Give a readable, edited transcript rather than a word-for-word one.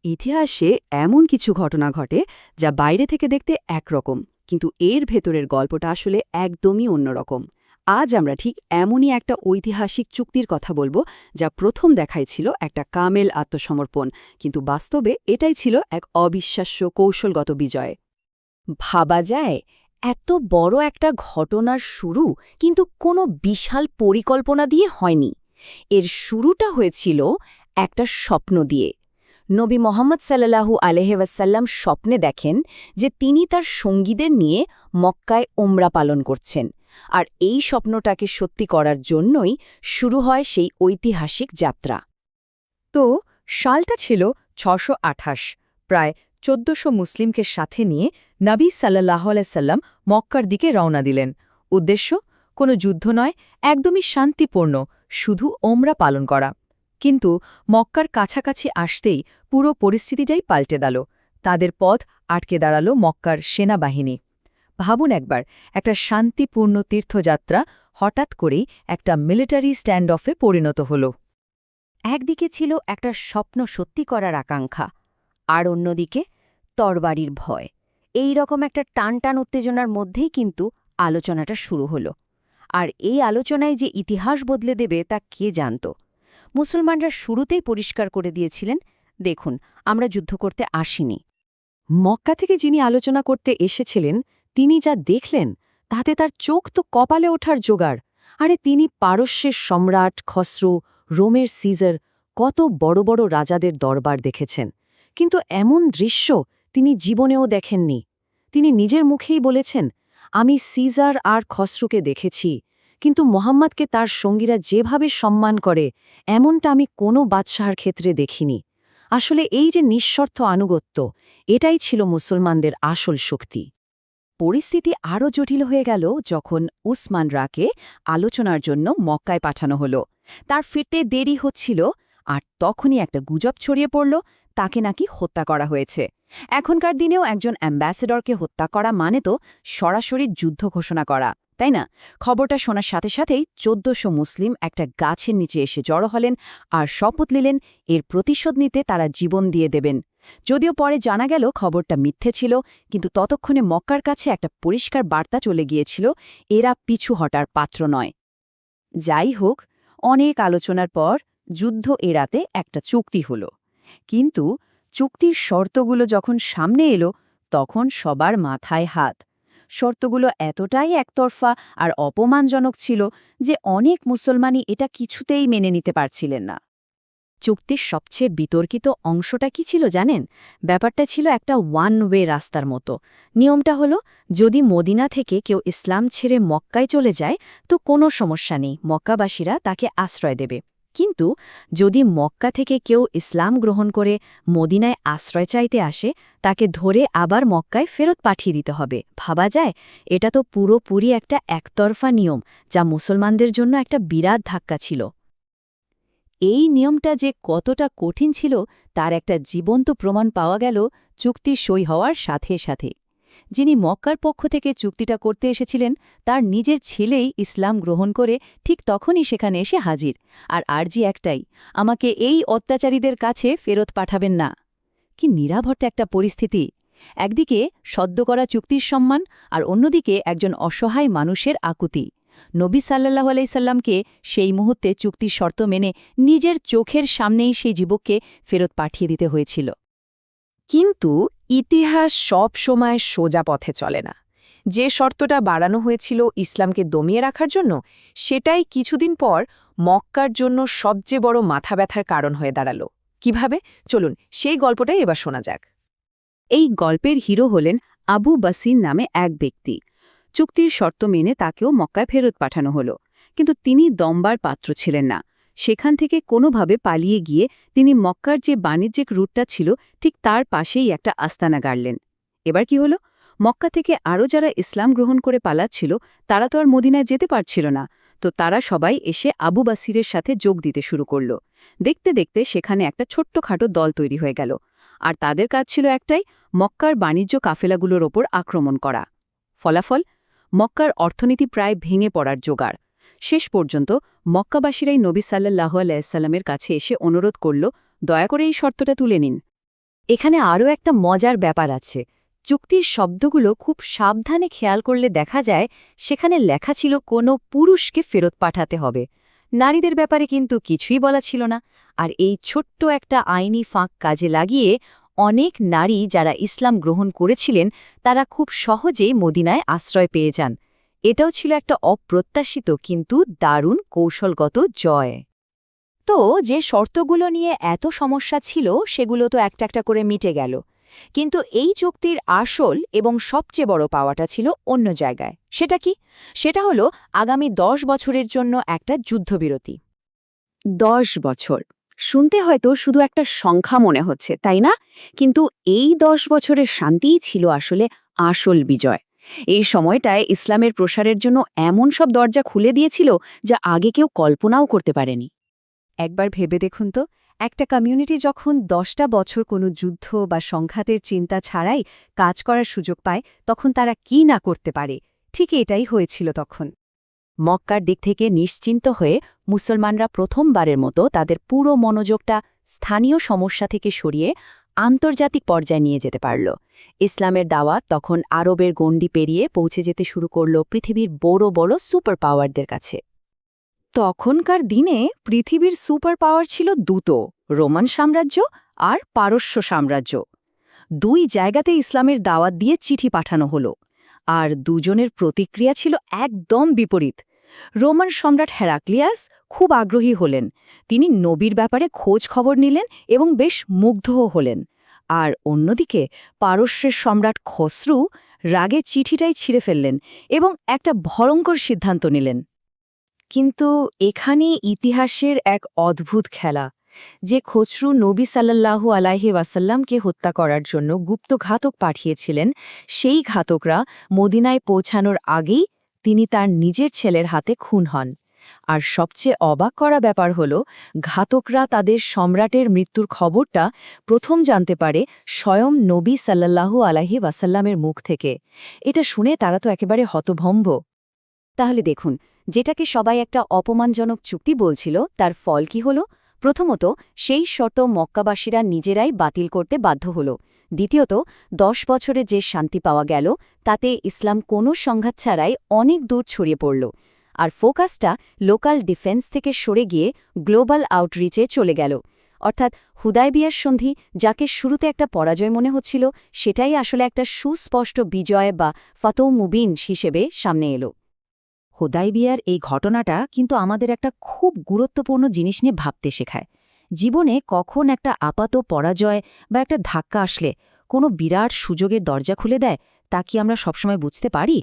ইতিহাসে এমন কিছু ঘটনা ঘটে যা বাইরে থেকে দেখতে একরকম, কিন্তু এর ভেতরের গল্পটা আসলে একদমই অন্যরকম। আজ আমরা ঠিক এমনই একটা ঐতিহাসিক চুক্তির কথা বলবো, যা প্রথম দেখায় ছিল একটা কামেল আত্মসমর্পণ, কিন্তু বাস্তবে এটাই ছিল এক অবিশ্বাস্য কৌশলগত বিজয়। ভাবা যায় এত বড় একটা ঘটনার শুরু কিন্তু কোনো বিশাল পরিকল্পনা দিয়ে হয়নি। এর শুরুটা হয়েছিল একটা স্বপ্ন দিয়ে। নবী মোহাম্মদ সাল্লাল্লাহু আলাইহি ওয়াসাল্লাম স্বপ্নে দেখেন যে তিনি তার সঙ্গীদের নিয়ে মক্কায় ওমরা পালন করছেন, আর এই স্বপ্নটাকে সত্যি করার জন্যই শুরু হয় সেই ঐতিহাসিক যাত্রা। তো সালটা ছিল ৬২৮, প্রায় ১৪০০ মুসলিমকে সাথে নিয়ে নবী সাল্লাল্লাহু আলাইহি সাল্লাম মক্কার দিকে রওনা দিলেন। উদ্দেশ্য কোনো যুদ্ধ নয়, একদমই শান্তিপূর্ণ, শুধু ওমরা পালন করা। কিন্তু মক্কার কাছাকাছি আসতেই পুরো পরিস্থিতিটাই পাল্টে গেল। তাদের পথ আটকে দাঁড়াল মক্কার সেনাবাহিনী। ভাবুন একবার, একটা শান্তিপূর্ণ তীর্থযাত্রা হঠাৎ করেই একটা মিলিটারি স্ট্যান্ড অফে পরিণত হল। একদিকে ছিল একটা স্বপ্ন সত্যি করার আকাঙ্ক্ষা, আর অন্যদিকে তরবারির ভয়। এই রকম একটা টানটান উত্তেজনার মধ্যেই কিন্তু আলোচনাটা শুরু হলো। আর এই আলোচনায় যে ইতিহাস বদলে দেবে তা কে জানত। মুসলমানরা শুরুতেই পরিষ্কার করে দিয়েছিলেন, দেখুন, আমরা যুদ্ধ করতে আসিনি। মক্কা থেকে যিনি আলোচনা করতে এসেছিলেন তিনি যা দেখলেন তাতে তার চোখ তো কপালে ওঠার জোগাড়। আরে তিনি পারস্যের সম্রাট খসরু, রোমের সিজার, কত বড় বড় রাজাদের দরবার দেখেছেন, কিন্তু এমন দৃশ্য তিনি জীবনেও দেখেননি। তিনি নিজের মুখেই বলেছেন, আমি সিজার আর খসরুকে দেখেছি, কিন্তু মোহাম্মদকে তার সঙ্গীরা যেভাবে সম্মান করে এমনটা আমি কোনো বাদশাহর ক্ষেত্রে দেখিনি। আসলে এই যে নিঃশর্ত আনুগত্য, এটাই ছিল মুসলমানদের আসল শক্তি। পরিস্থিতি আরও জটিল হয়ে গেল যখন উসমান রাকে আলোচনার জন্য মক্কায় পাঠানো হলো। তার ফিরতে দেরি হচ্ছিল, আর তখনই একটা গুজব ছড়িয়ে পড়ল তাকে নাকি হত্যা করা হয়েছে। এখনকার দিনেও একজন অ্যাম্বাসেডরকে হত্যা করা মানে তো সরাসরি যুদ্ধ ঘোষণা করা, তাই না? খবরটা শোনার সাথে সাথেই ১৪০০ মুসলিম একটা গাছের নিচে এসে জড়ো হলেন আর শপথ নিলেন এর প্রতিশোধ নিতে তারা জীবন দিয়ে দেবেন। যদিও পরে জানা গেল খবরটা মিথ্যে ছিল, কিন্তু ততক্ষণে মক্কার কাছে একটা পরিষ্কার বার্তা চলে গিয়েছিল, এরা পিছু হটার পাত্র নয়। যাই হোক, অনেক আলোচনার পর যুদ্ধ এড়াতে একটা চুক্তি হল। কিন্তু চুক্তির শর্তগুলো যখন সামনে এলো তখন সবার মাথায় হাত। শর্তগুলো এতটাই একতরফা আর অপমানজনক ছিল যে অনেক মুসলমানই এটা কিছুতেই মেনে নিতে পারছিলেন না। চুক্তির সবচেয়ে বিতর্কিত অংশটা কি ছিল জানেন? ব্যাপারটা ছিল একটা ওয়ান ওয়ে রাস্তার মতো। নিয়মটা হলো, যদি মদিনা থেকে কেউ ইসলাম ছেড়ে মক্কায় চলে যায় তো কোনো সমস্যা নেই, মক্কাবাসীরা তাকে আশ্রয় দেবে। কিন্তু যদি মক্কা থেকে কেউ ইসলাম গ্রহণ করে মদিনায় আশ্রয় চাইতে আসে, তাকে ধরে আবার মক্কায় ফেরত পাঠিয়ে দিতে হবে। ভাবা যায়, এটা তো পুরোপুরি একটা একতরফা নিয়ম, যা মুসলমানদের জন্য একটা বিরাট ধাক্কা ছিল। এই নিয়মটা যে কতটা কঠিন ছিল তার একটা জীবন্ত প্রমাণ পাওয়া গেল চুক্তি সই হওয়ার সাথে সাথে। যিনি মক্কার পক্ষ থেকে চুক্তিটা করতে এসেছিলেন তার নিজের ছেলেই ইসলাম গ্রহণ করে ঠিক তখনই সেখানে এসে হাজির, আর আর্জি একটাই, আমাকে এই অত্যাচারীদের কাছে ফেরত পাঠাবেন না। কি নিরাভট্ট একটা পরিস্থিতি! একদিকে সদ্য করা চুক্তির সম্মান, আর অন্যদিকে একজন অসহায় মানুষের আকুতি। নবী সাল্লাল্লাহু আলাইহি সাল্লামকে সেই মুহূর্তে চুক্তির শর্ত মেনে নিজের চোখের সামনেই সেই যুবককে ফেরত পাঠিয়ে দিতে হয়েছিল। কিন্তু ইতিহাস সব সময় সোজা পথে চলে না। যে শর্তটা বাড়ানো হয়েছিল ইসলামকে দমিয়ে রাখার জন্য, সেটাই কিছুদিন পর মক্কার জন্য সবচেয়ে বড় মাথা ব্যথার কারণ হয়ে দাঁড়াল। কিভাবে? চলুন সেই গল্পটাই এবার শোনা যাক। এই গল্পের হিরো হলেন আবু বাসির নামে এক ব্যক্তি। চুক্তির শর্ত মেনে তাকেও মক্কায় ফেরত পাঠানো হলো, কিন্তু তিনি দমবার পাত্র ছিলেন না। সেখান থেকে কোনোভাবে পালিয়ে গিয়ে তিনি মক্কার যে বাণিজ্যিক রুটটা ছিল ঠিক তার পাশেই একটা আস্তানা গাড়লেন। এবার কি হলো? মক্কা থেকে আরও যারা ইসলাম গ্রহণ করে পালাচ্ছিল তারা তো আর মদিনায় যেতে পারছিল না, তো তারা সবাই এসে আবু বাসিরের সাথে যোগ দিতে শুরু করল। দেখতে দেখতে সেখানে একটা ছোট্টখাটো দল তৈরি হয়ে গেল, আর তাদের কাজ ছিল একটাই, মক্কার বাণিজ্য কাফেলাগুলোর ওপর আক্রমণ করা। ফলাফল, মক্কার অর্থনীতি প্রায় ভেঙে পড়ার জোগাড়। শেষ পর্যন্ত মক্কাবাসীরাই নবী সাল্লাল্লাহু আলাইহি সাল্লামের কাছে এসে অনুরোধ করল, দয়া করে এই শর্তটা তুলে নিন। এখানে আরও একটা মজার ব্যাপার আছে। চুক্তির শব্দগুলো খুব সাবধানে খেয়াল করলে দেখা যায় সেখানে লেখা ছিল কোনো পুরুষকে ফেরত পাঠাতে হবে। নারীদের ব্যাপারে কিন্তু কিছুই বলা ছিল না। আর এই ছোট্ট একটা আইনি ফাঁক কাজে লাগিয়ে অনেক নারী যারা ইসলাম গ্রহণ করেছিলেন তারা খুব সহজেই মদিনায় আশ্রয় পেয়ে যান। এটাও ছিল একটা অপ্রত্যাশিত কিন্তু দারুণ কৌশলগত জয়। তো যে শর্তগুলো নিয়ে এত সমস্যা ছিল সেগুলো তো একটা একটা করে মিটে গেল, কিন্তু এই চুক্তির আসল এবং সবচেয়ে বড় পাওয়াটা ছিল অন্য জায়গায়। সেটা কি? সেটা হলো আগামী 10 বছরের জন্য একটা যুদ্ধবিরতি। 10 বছর শুনতে হয়তো শুধু একটা সংখ্যা মনে হচ্ছে, তাই না? কিন্তু এই 10 বছরের শান্তিই ছিল আসলে আসল বিজয়। এই সময়টায় ইসলামের প্রসারের জন্য এমন সব দরজা খুলে দিয়েছিল যা আগে কেউ কল্পনাও করতে পারেনি। একবার ভেবে দেখুন তো, একটা কমিউনিটি যখন 10টা বছর কোনো যুদ্ধ বা সংঘাতের চিন্তা ছাড়াই কাজ করার সুযোগ পায় তখন তারা কি না করতে পারে। ঠিক এটাই হয়েছিল তখন। মক্কার দিক থেকে নিশ্চিন্ত হয়ে মুসলমানরা প্রথমবারের মতো তাদের পুরো মনোযোগটা স্থানীয় সমস্যা থেকে সরিয়ে আন্তর্জাতিক পর্যায়ে নিয়ে যেতে পারল। ইসলামের দাওয়াত তখন আরবের গণ্ডি পেরিয়ে পৌঁছে যেতে শুরু করল পৃথিবীর বড় বড় সুপার পাওয়ারদের কাছে। তখনকার দিনে পৃথিবীর সুপার পাওয়ার ছিল দুটো, রোমান সাম্রাজ্য আর পারস্য সাম্রাজ্য। দুই জায়গাতে ইসলামের দাওয়াত দিয়ে চিঠি পাঠানো হলো, আর দুজনের প্রতিক্রিয়া ছিল একদম বিপরীত। রোমান সম্রাট হেরাক্লিয়াস খুব আগ্রহী হলেন, তিনি নবীর ব্যাপারে খোঁজ খবর নিলেন এবং বেশ মুগ্ধও হলেন। আর অন্যদিকে পারস্যের সম্রাট খসরু রাগে চিঠিটাই ছিঁড়ে ফেললেন এবং একটা ভয়ঙ্কর সিদ্ধান্ত নিলেন। কিন্তু এখানে ইতিহাসের এক অদ্ভুত খেলা। যে খসরু নবী সাল্লাল্লাহু আলাইহি ওয়াসাল্লামকে হত্যা করার জন্য গুপ্ত ঘাতক পাঠিয়েছিলেন, সেই ঘাতকরা মদিনায় পৌঁছানোর আগেই তিনি তার নিজের ছেলের হাতে খুন হন। আর সবচেয়ে অবাক করা ব্যাপার হল, ঘাতকরা তাদের সম্রাটের মৃত্যুর খবরটা প্রথম জানতে পারে স্বয়ং নবী সাল্লাল্লাহু আলাইহি ওয়াসাল্লামের মুখ থেকে। এটা শুনে তারা তো একেবারে হতভম্ব। তাহলে দেখুন, যেটাকে সবাই একটা অপমানজনক চুক্তি বলছিল তার ফল কি হল? প্রথমত, সেই শর্ত মক্কাবাসীরা নিজেরাই বাতিল করতে বাধ্য হল। দ্বিতীয়ত, 10 বছরে যে শান্তি পাওয়া গেল তাতে ইসলাম কোনো সংঘাত ছাড়াই অনেক দূর ছড়িয়ে পড়ল। আর ফোকাসটা লোকাল ডিফেন্স থেকে সরে গিয়ে গ্লোবাল আউটরিচে চলে গেল। অর্থাৎ হুদায়বিয়ার সন্ধি, যাকে শুরুতে একটা পরাজয় মনে হচ্ছিল, সেটাই আসলে একটা সুস্পষ্ট বিজয় বা ফাতহ মুবিন হিসেবে সামনে এলো। হুদায়বিয়ার এই ঘটনাটা কিন্তু আমাদের একটা খুব গুরুত্বপূর্ণ জিনিস নিয়ে ভাবতে শেখায়। জীবনে কখন একটা আপাত পরাজয় বা একটা ধাক্কা আসলে কোনো বিরাট সুযোগের দরজা খুলে দেয় তা কি আমরা সবসময় বুঝতে পারি?